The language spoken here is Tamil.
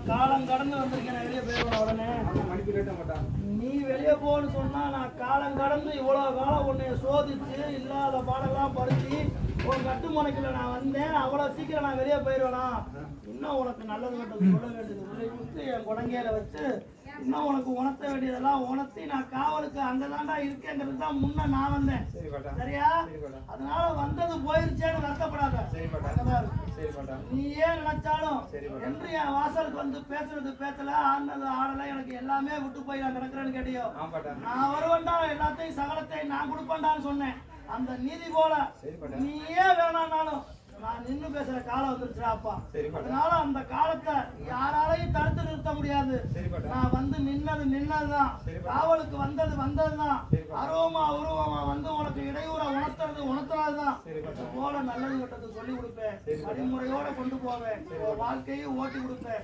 காலம் கடந்து வந்திருக்கேன். வெளியே போயிடுவேன் உடனே. மன்னிப்பு கேட்ட மாட்டான். நீ வெளியே போன்னு சொன்னா நான் காலம் கடந்து இவ்வளவு காலம் உன்னை சோதிச்சு இல்லாத பாடெல்லாம் படுத்தி ஒரு கட்டுமுனைக்குள்ள நான் வந்தேன். அவ்வளவு சீக்கிரம் நான் வெளியே போயிடுவேனா? இன்னும் உனக்கு நல்லது கட்டது சொல்ல வேண்டியது உள்ளே கொடுத்து என் குடங்கையில வச்சு இன்னும் உனக்கு உணர்த்த வேண்டியதெல்லாம் உணர்த்தி நான் காவலுக்கு அங்கதான்டா இருக்கேங்கிறது தான் முன்ன நான் வந்தேன். சரியா? அதனால வந்தது போயிருச்சேன்னு வருத்தப்படாத. நீ ஏன் நினைச்சாலும் என்று என் வாசலுக்கு வந்து பேசுறது பேசல, ஆடினது ஆடல, எனக்கு எல்லாமே விட்டு போய் நான் நடக்கிறேன்னு கேட்டியோ? நான் வருவேன்டா, எல்லாத்தையும் சகலத்தையும் நான் கொடுப்பேன்டான்னு சொன்னேன். அந்த நீதி போல நீயே வேணாம்னாலும் நான் நின்று பேசுற காலம் வந்துருச்சுடா அப்பா. அதனால அந்த காலத்தை யாராலையும் தடுத்து நிறுத்த முடியாது. நான் வந்து நின்னதுதான், காவலுக்கு வந்ததுதான், உருவமா வந்து உனக்கு இடையூற உணர்த்துறதுதான் போல நல்லது கட்டத்தை சொல்லி கொடுப்பேன். வழிமுறையோட கொண்டு போவேன், வாழ்க்கையை ஓட்டி கொடுப்பேன்.